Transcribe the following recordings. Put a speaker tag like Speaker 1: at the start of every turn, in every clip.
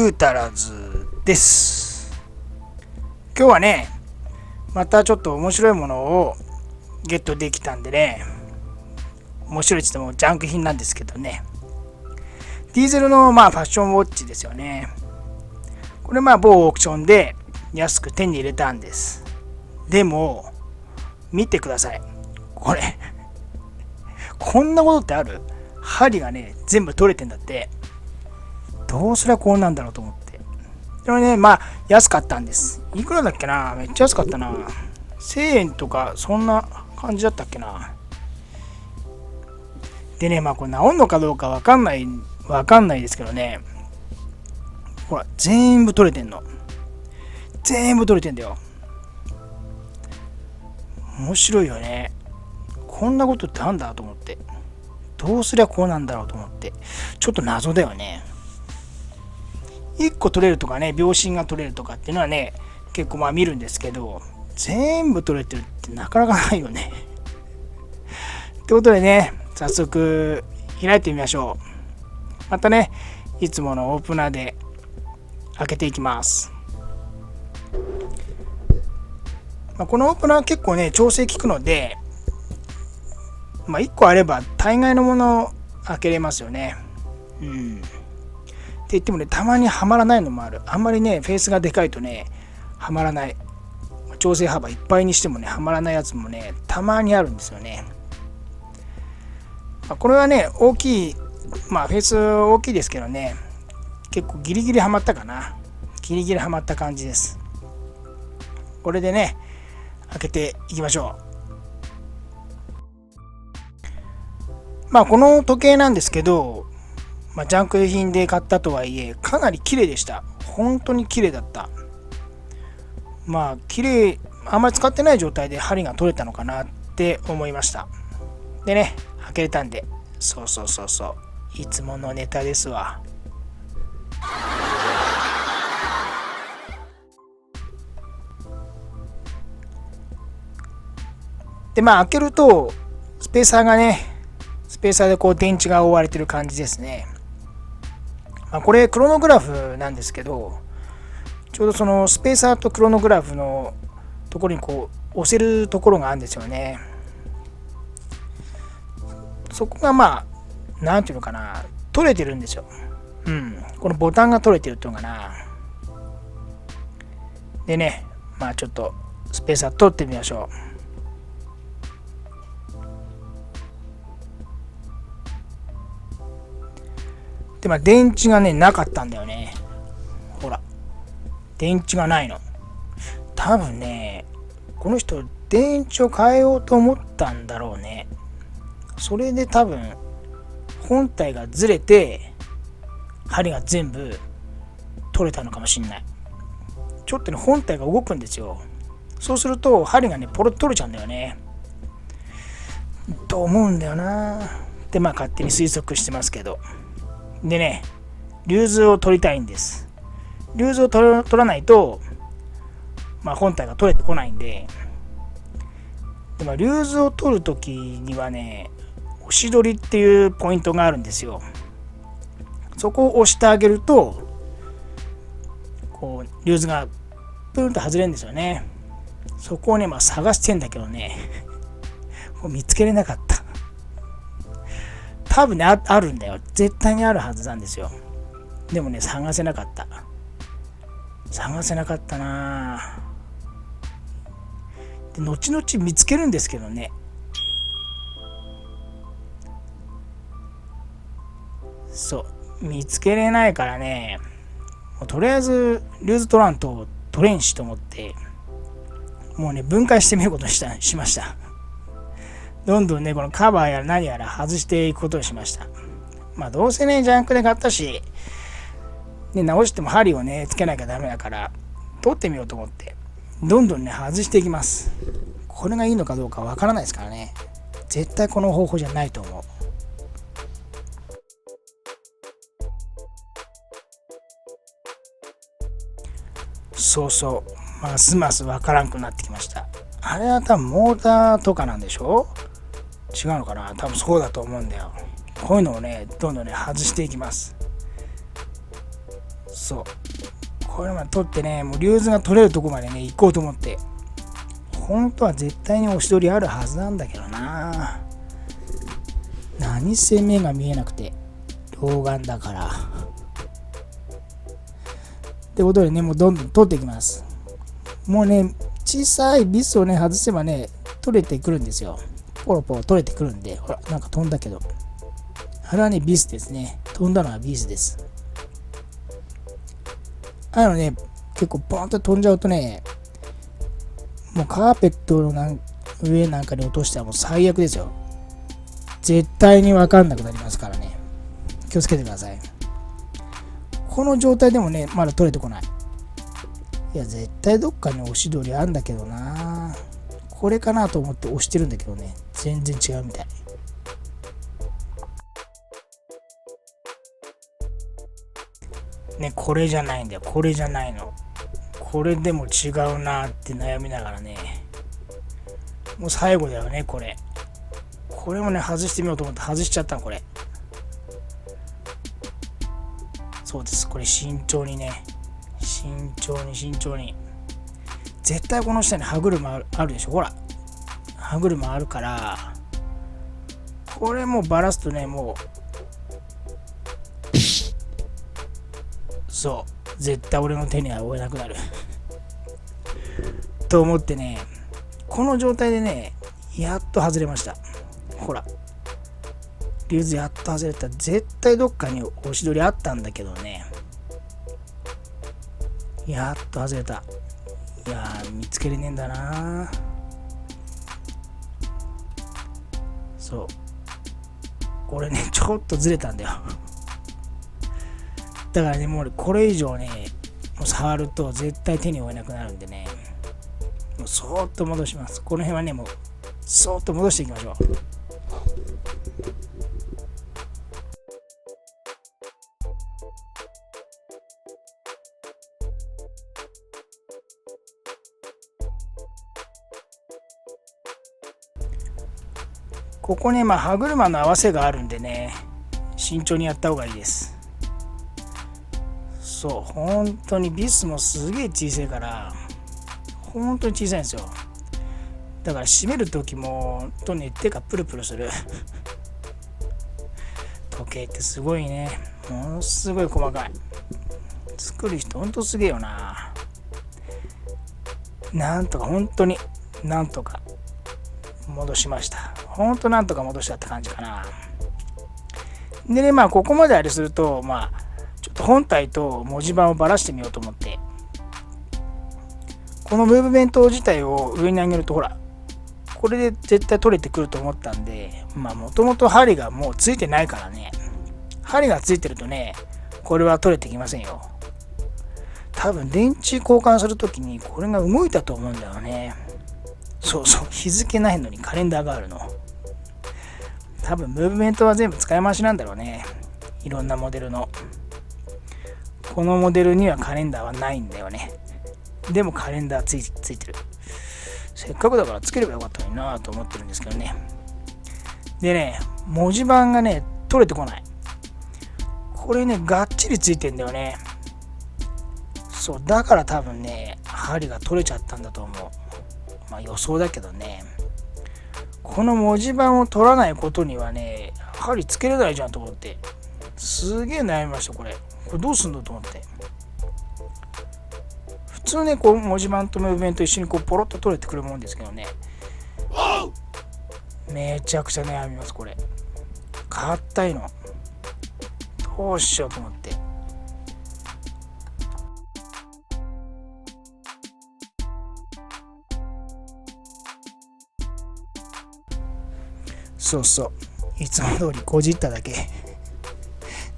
Speaker 1: ぐーたらずです。今日はね、またちょっと面白いものをゲットできたんでね、面白いって言ってもジャンク品なんですけどね、ディーゼルのファッションウォッチですよね。これ某オークションで安く手に入れたんです。でも見てください、これこんなことってある？針がね全部取れてんだって。どうすりゃこうなんだろうと思って。でもね、安かったんです。いくらだっけな、めっちゃ安かったな。1000円とかそんな感じだったっけな。でね、これ治んのかどうかわかんないですけどね、ほら全部取れてんの。全部取れてんだよ。面白いよね。こんなことってあんだと思って。どうすりゃこうなんだろうと思って。ちょっと謎だよね。1個取れるとかね、秒針が取れるとかっていうのはね、結構見るんですけど、全部取れてるってなかなかないよね。ってことでね、早速開いてみましょう。またね、いつものオープナーで開けていきます。このオープナー結構ね、調整効くので、1個あれば大概のものを開けれますよね。って言ってもね、たまにはまらないのもある。あんまりね、フェースがでかいとね、はまらない。調整幅いっぱいにしてもね、はまらないやつもね、たまにあるんですよね。これはね、大きい、フェース大きいですけどね、結構ギリギリはまったかな。ギリギリはまった感じです。これでね、開けていきましょう。この時計なんですけど、ジャンク品で買ったとはいえ、かなり綺麗でした。本当に綺麗だった。綺麗、あんまり使ってない状態で針が取れたのかなって思いました。でね、開けれたんで、そう。いつものネタですわ。で、開けると、スペーサーでこう電池が覆われてる感じですね。これクロノグラフなんですけど、ちょうどそのスペーサーとクロノグラフのところにこう押せるところがあるんですよね。そこがなんていうのかな、取れてるんですよ。このボタンが取れてるっていうのかな。でね、ちょっとスペーサー取ってみましょう。で電池がねなかったんだよね。ほら、電池がないの。多分ね、この人電池を変えようと思ったんだろうね。それで多分本体がずれて針が全部取れたのかもしれない。ちょっとね、本体が動くんですよ。そうすると針がねポロッと取れちゃうんだよねと思うんだよな。で勝手に推測してますけど。でね、リューズを取りたいんです。リューズを取らないと本体が取れてこないんで、リューズを取るときにはね、押し取りっていうポイントがあるんですよ。そこを押してあげると、こうリューズがプーンと外れるんですよね。そこをね、探してんだけどね、見つけれなかった。多分ね、あるんだよ。絶対にあるはずなんですよ。でもね、探せなかった。なで、後々見つけるんですけどね。見つけれないからね、とりあえずリューズ取らんと取れんしと思って、もうね、分解してみることにしました。どんどんね、このカバーやら何やら外していくことにしました。どうせね、ジャンクで買ったし、ね、直しても針をねつけなきゃダメだから取ってみようと思って、どんどんね外していきます。これがいいのかどうかわからないですからね。絶対この方法じゃないと思う。ますますわからんくなってきました。あれは多分モーターとかなんでしょ？違うのかな。多分そうだと思うんだよ。こういうのをねどんどんね外していきます。そう。これまで取ってね、もうリューズが取れるとこまでね、行こうと思って。本当は絶対に押し取りあるはずなんだけどな。何せ目が見えなくて。老眼だから。ってことでね、もうどんどん取っていきます。もうね、小さいビスをね、外せばね、取れてくるんですよ。ポロポロ取れてくるんで、ほら、なんか飛んだけど。あれはね、ビスですね。飛んだのはビスです。ね、結構ポンと飛んじゃうとね、もうカーペットの上なんかに落としたらもう最悪ですよ。絶対にわかんなくなりますからね。気をつけてください。この状態でもね、まだ取れてこない。いや、絶対どっかに押し取りあんだけどな。これかなと思って押してるんだけどね、全然違うみたい。ね、これじゃないんだよ。これじゃないの。これでも違うなって悩みながらね。もう最後だよね、これ。これもね、外してみようと思って外しちゃったの、これ。そうです。これ慎重にね。慎重に。絶対この下に歯車あるでしょ。ほら。歯車あるから、これもうバラすとね、もう、そう。絶対俺の手には負えなくなる。と思ってね、この状態でね、やっと外れました。ほら。リューズやっと外れた。絶対どっかに押し取りあったんだけどね。やっと外れた。いやー、見つけれねえんだな。そう。これね、ちょっとずれたんだよ。だからね、もうこれ以上ね、もう触ると絶対手に負えなくなるんでね、もうそーっと戻します。この辺はね、もうそーっと戻していきましょう。ここね、歯車の合わせがあるんでね、慎重にやった方がいいです。そう、本当にビスもすげえ小さいから、本当に小さいんですよ。だから締めるときも、本当に手がプルプルする。時計ってすごいね。ものすごい細かい。作る人、本当すげえよな。なんとか、本当に、なんとか戻しました。本当なんとか戻したって感じかな。でね、ここまであれすると、ちょっと本体と文字盤をばらしてみようと思って、このムーブメント自体を上に上げると、ほら、これで絶対取れてくると思ったんで、もともと針がもうついてないからね、針がついてるとね、これは取れてきませんよ。多分電池交換するときにこれが動いたと思うんだよね。そうそう、日付ないのにカレンダーがあるの。多分ムーブメントは全部使い回しなんだろうね。いろんなモデルの。このモデルにはカレンダーはないんだよね。でもカレンダーついてる。せっかくだからつければよかったのになぁと思ってるんですけどね。でね、文字盤がね、取れてこない。これね、がっちりついてんだよね。そう、だから多分ね、針が取れちゃったんだと思う。予想だけどね。この文字盤を取らないことにはね、針つけれないじゃんと思って。すげえ悩みました、これ。これどうすんのと思って。普通ね、こう文字盤とムーブメント一緒にこうポロッと取れてくるもんですけどね。めちゃくちゃ悩みます、これ。硬いの。どうしようと思って。そうそう。いつも通りこじっただけ。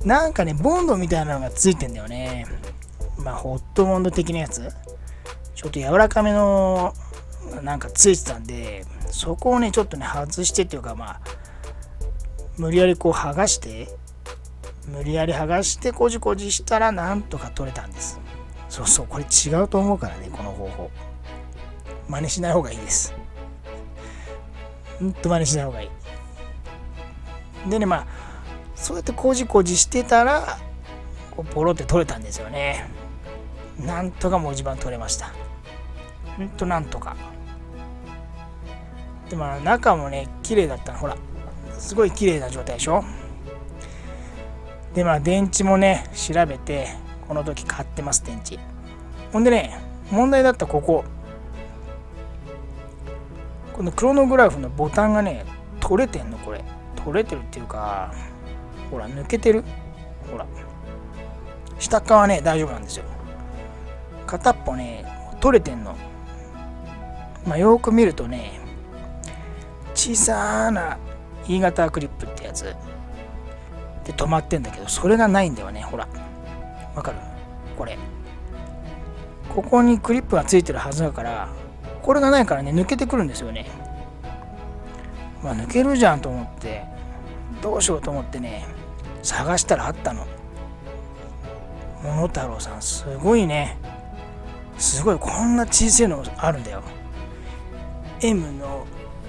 Speaker 1: なんかね、ボンドみたいなのがついてんだよね。ホットモンド的なやつ。ちょっと柔らかめのなんかついてたんで、そこをね、ちょっとね、外してっていうか、無理やりこう剥がして、こじこじしたらなんとか取れたんです。そうそう、これ違うと思うからね、この方法。真似しない方がいいです。真似しない方がいい。でね、そうやってこじこじしてたら、ポロって取れたんですよね。なんとか文字盤取れました。なんとか。で中もね綺麗だったの。ほらすごい綺麗な状態でしょ。で電池もね調べてこの時買ってます。電池。ほんでね問題だったこのクロノグラフのボタンがね取れてんの。これ取れてるっていうか、ほら抜けてる。ほら下側ね大丈夫なんですよ。片っぽね取れてんの。よく見るとね小さな E 型クリップってやつで止まってんだけど、それがないんだよね。ほらわかる？ここにクリップがついてるはずだから、これがないからね抜けてくるんですよね。抜けるじゃんと思ってどうしようと思ってね探したらあったの。モノタロウさんすごいね。すごい、こんな小さいのあるんだよ。 M の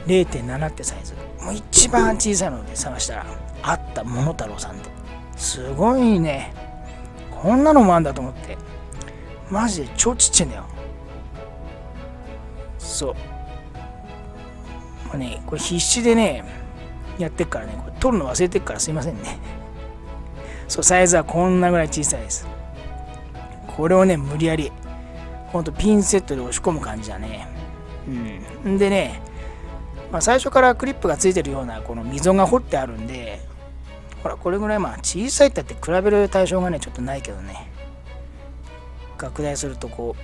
Speaker 1: 0.7 ってサイズ、もう一番小さいので探したらあった。モノタロウさんってすごいね。こんなのもあんだと思って、マジで超ちっちゃいんだよ。そうこれ必死でねやってっからね、これ取るの忘れてっからすいませんね。そう、サイズはこんなぐらい小さいです。これをね無理やりほんとピンセットで押し込む感じだね。でね、最初からクリップがついてるようなこの溝が掘ってあるんで、ほらこれぐらい小さいって比べる対象がねちょっとないけどね、拡大するとこ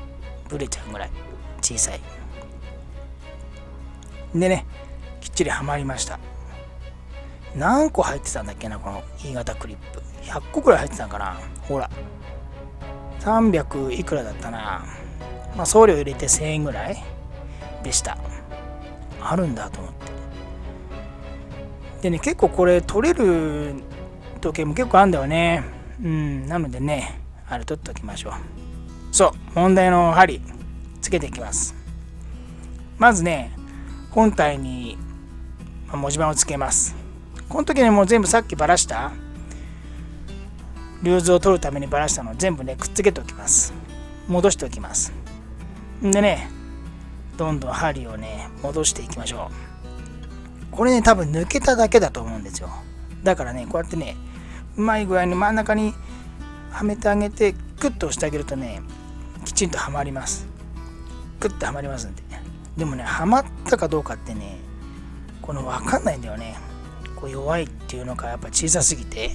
Speaker 1: うブレちゃうぐらい小さいでね、きっちりはまりました。何個入ってたんだっけな、この E 型クリップ。100個くらい入ってたんかな。ほら300いくらだったな。送料入れて1000円ぐらいでした。あるんだと思って。でね、結構これ取れる時計も結構あるんだよね。なのでね、あれ取っておきましょう。そう、問題の針つけていきます。まずね、本体に文字盤をつけます。この時にもう全部さっきばらした流図を取るためにばらしたのを全部ねくっつけておきます。戻しておきます。でね、どんどん針をね戻していきましょう。これね多分抜けただけだと思うんですよ。だからねこうやってねうまい具合に真ん中にはめてあげてクッと押してあげるとねきちんとはまります。クッとはまりますんで。でもねはまったかどうかってねこの分かんないんだよね。こう弱いっていうのかやっぱ小さすぎて。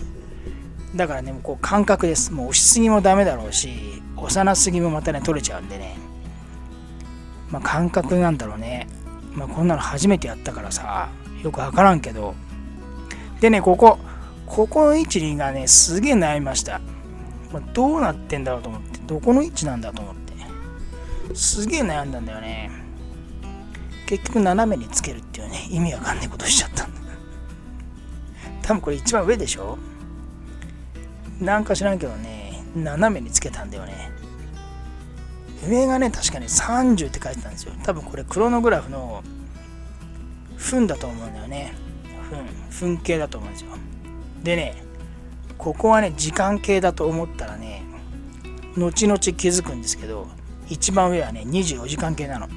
Speaker 1: だからねもうこう感覚です。もう押しすぎもダメだろうし押さなすぎもまたね取れちゃうんでね、感覚なんだろうね。こんなの初めてやったからさよく分からんけど。でねここの位置がねすげえ悩みました。どうなってんだろうと思って、どこの位置なんだと思ってすげえ悩んだんだよね。結局斜めにつけるっていうね意味わかんないことしちゃったんだ。多分これ一番上でしょ。なんか知らんけどね斜めにつけたんだよね。上がね確かに30って書いてたんですよ。多分これクロノグラフの分だと思うんだよね。分計だと思うんですよ。でねここはね時間計だと思ったらね後々気づくんですけど、一番上はね24時間計なの。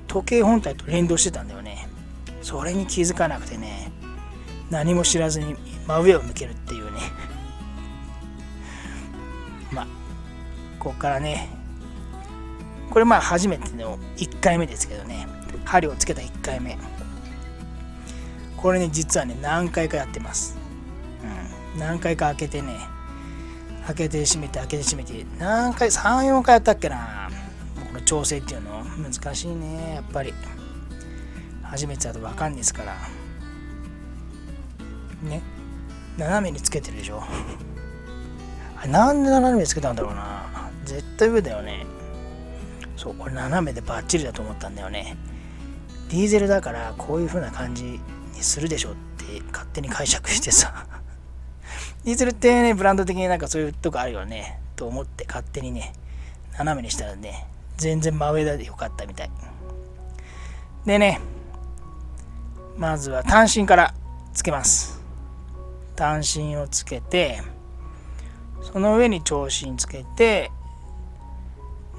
Speaker 1: 時計本体と連動してたんだよね。それに気づかなくてね何も知らずに真上を向けるっていうね。ここからねこれ初めての1回目ですけどね、針をつけた1回目。これね実はね何回かやってます。何回か開けてね開けて閉めて開けて閉めて何回 3,4 回やったっけな。この調整っていうの難しいねやっぱり。初めてだと分かんないですからね。斜めにつけてるでしょ。なんで斜めにつけたんだろうな。絶対上だよね。そう、これ斜めでバッチリだと思ったんだよね。ディーゼルだからこういう風な感じにするでしょって勝手に解釈してさ。ディーゼルってねブランド的になんかそういうとこあるよねと思って勝手にね斜めにしたらね全然真上でよかったみたいでね。まずは単身からつけます。単身をつけてその上に長針つけて、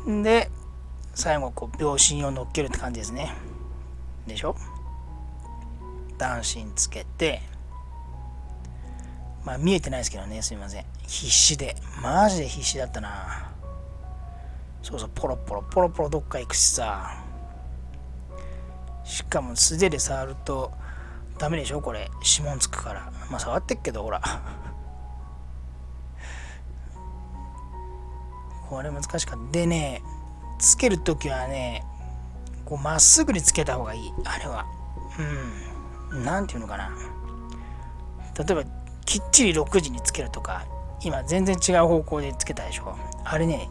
Speaker 1: で最後こう秒針を乗っけるって感じですね。でしょ。断針つけて、まあ見えてないですけどね、すみません。必死で、マジで必死だったな。そうそう、ポロポロポロポロどっか行くしさ。しかも素手で触るとダメでしょ、これ指紋つくから。まあ触ってっけど、ほらこれ難しかった。でね、つけるときはね、こうまっすぐにつけた方がいい、あれは。なんていうのかな、例えばきっちり6時につけるとか、今全然違う方向でつけたでしょ。あれね、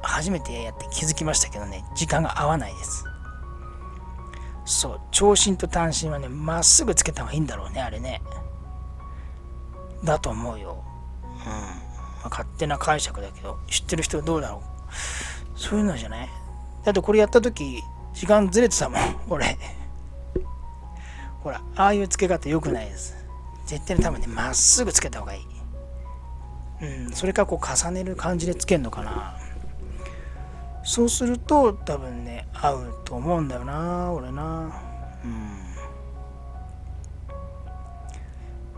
Speaker 1: 初めてやって気づきましたけどね、時間が合わないです。そう、長針と短針はね、まっすぐつけた方がいいんだろうね、あれね。だと思うよ。まあ、勝手な解釈だけど、知ってる人はどうだろう。そういうのじゃない？だってこれやった時時間ずれてたもん、俺。ほら、ああいうつけ方良くないです。絶対に多分ね、まっすぐつけた方がいい。それからこう重ねる感じでつけるのかな。そうすると多分ね、合うと思うんだよな、俺な。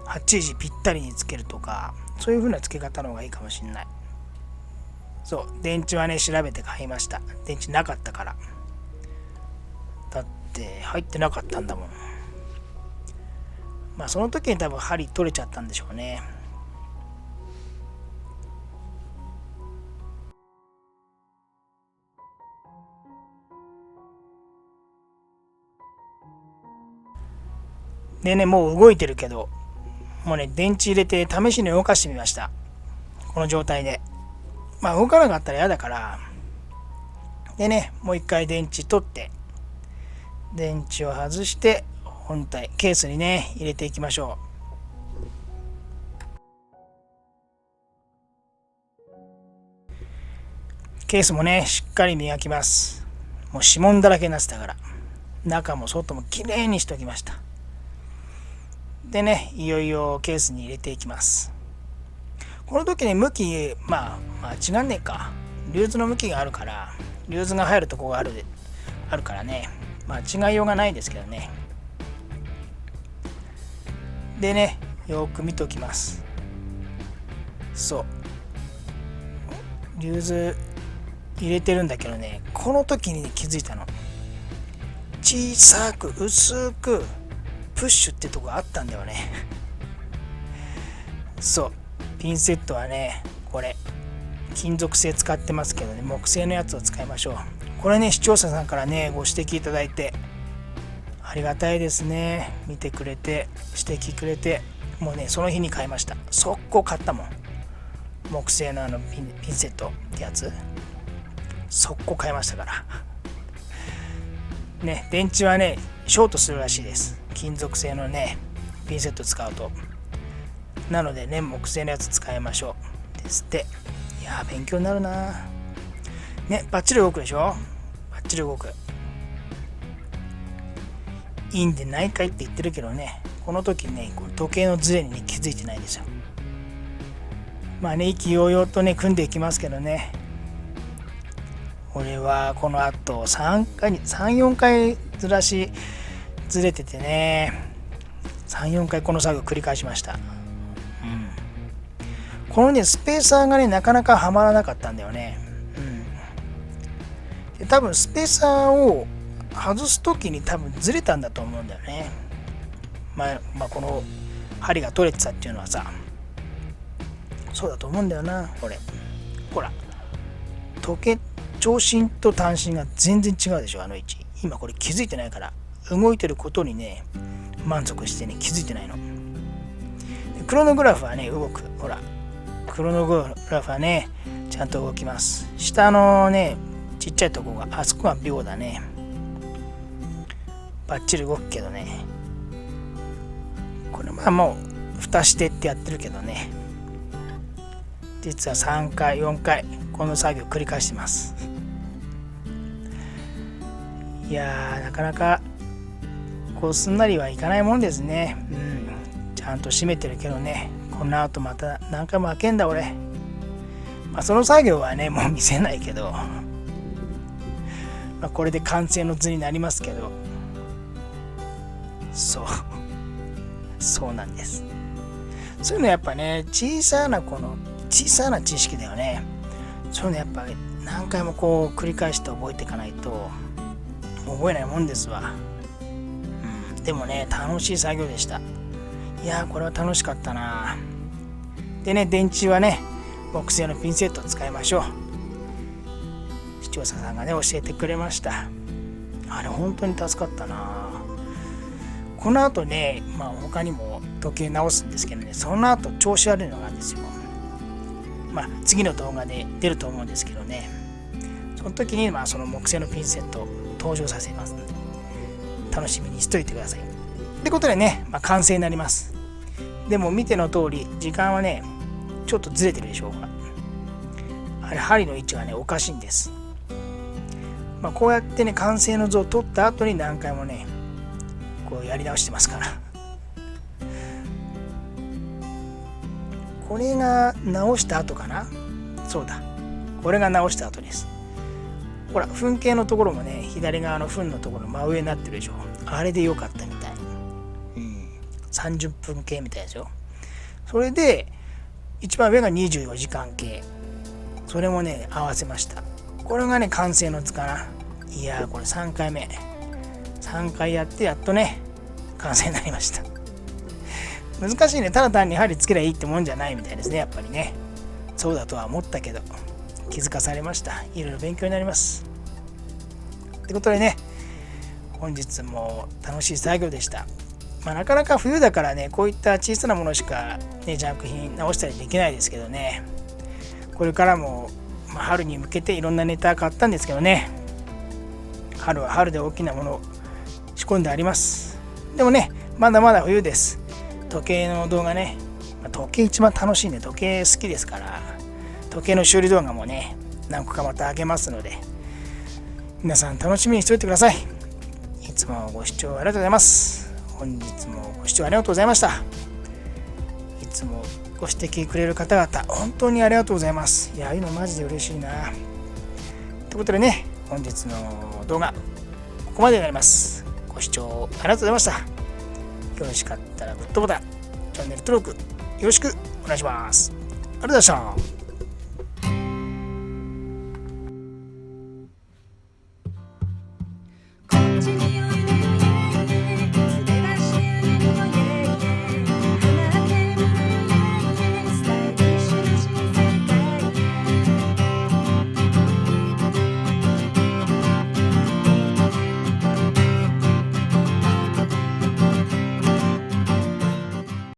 Speaker 1: 8時ぴったりにつけるとか、そういう風なつけ方の方がいいかもしんない。そう、電池はね、調べて買いました。電池なかったから。だって入ってなかったんだもん。まあその時に多分針取れちゃったんでしょうね。でね、もう動いてるけど、もうね、電池入れて試しに動かしてみました。この状態で。まあ動かなかったら嫌だから。でね、もう一回電池取って、電池を外して、本体、ケースにね、入れていきましょう。ケースもね、しっかり磨きます。もう指紋だらけになってたから。中も外もきれいにしておきました。でね、いよいよケースに入れていきます。この時に向き、まあ間違んねえか。リューズの向きがあるから、リューズが入るとこがあるからね、間違いようがないですけどね。でね、よく見ておきます。そう。リューズ入れてるんだけどね、この時に、ね、気づいたの。小さく薄くプッシュってとこあったんだよね。そう、ピンセットはね、これ金属製使ってますけどね、木製のやつを使いましょう。これね、視聴者さんからね、ご指摘いただいてありがたいですね。見てくれて、指摘くれて、もうね、その日に買いました。速攻買ったもん。木製のピンセットってやつ、速攻買いましたからね。電池はね、ショートするらしいです。金属製のね、ピンセット使うと。なのでね、木製のやつ使いましょうですって。いやー、勉強になるなね。バッチリ動くでしょ。バッチリ動く。いいんでないかいって言ってるけどね、この時ね、こう時計のズレに、ね、気づいてないですよ。まあね、意気揚々とね、組んでいきますけどね。俺はこの後3、4回ずれててね、3、4回この作業繰り返しました。このね、スペーサーがね、なかなかはまらなかったんだよね。で多分スペーサーを外す時に多分ずれたんだと思うんだよね。この針が取れてたっていうのはさ、そうだと思うんだよな。これほら、長針と短針が全然違うでしょ、あの位置。今これ気づいてないから、動いてることにね、満足してね、気づいてないの。クロノグラフはね、動く。ほら、クロノグラフはね、ちゃんと動きます。下のね、ちっちゃいとこが、あそこが秒だね。バッチリ動くけどね。これもう蓋してってやってるけどね、実は3回4回この作業繰り返してます。いやー、なかなかこうすんなりはいかないもんですね。ちゃんと閉めてるけどね、この後また何回も開けんだ俺。その作業はねもう見せないけど、これで完成の図になりますけど、そうなんです。そういうのやっぱね、小さな知識だよね。そういうのやっぱ何回もこう繰り返して覚えていかないと覚えないもんですわ。でもね、楽しい作業でした。いやー、これは楽しかったな。でね、電池はね、木製のピンセットを使いましょう。視聴者さんがね、教えてくれました。あれ、本当に助かったな。この後ね、他にも時計直すんですけどね、その後調子悪いのがあるんですよ。次の動画で出ると思うんですけどね、その時にその木製のピンセットを登場させますので、楽しみにしといてください。ってことでね、完成になります。でも見ての通り、時間はね、ちょっとずれてるでしょうか。あれ、針の位置がね、おかしいんです。こうやってね、完成の図を取った後に何回もね、こうやり直してますから。これが直した後かな。そうだ。これが直した後です。ほら、噴景のところもね、左側の噴のところ真上になってるでしょ。あれで良かったみたい。30分計みたいですよ。それで、一番上が24時間計。それもね、合わせました。これがね、完成の図かな。いやー、これ3回目。3回やってやっとね、完成になりました。難しいね。ただ単に針つけりゃいいってもんじゃないみたいですね、やっぱりね。そうだとは思ったけど、気づかされました。いろいろ勉強になります。ってことでね、本日も楽しい作業でした。なかなか冬だからね、こういった小さなものしか、ね、ジャンク品直したりできないですけどね。これからも、春に向けていろんなネタ買ったんですけどね。春は春で大きなものを仕込んであります。でもね、まだまだ冬です。時計の動画ね、時計一番楽しいんで、時計好きですから、時計の修理動画もね、何個かまたあげますので、皆さん楽しみにしておいてください。いつもご視聴ありがとうございます。本日もご視聴ありがとうございました。いつもご指摘くれる方々、本当にありがとうございます。いや、ああいうのマジで嬉しいな。ということでね、本日の動画、ここまでになります。ご視聴ありがとうございました。よろしかったらグッドボタン、チャンネル登録よろしくお願いします。ありがとうございました。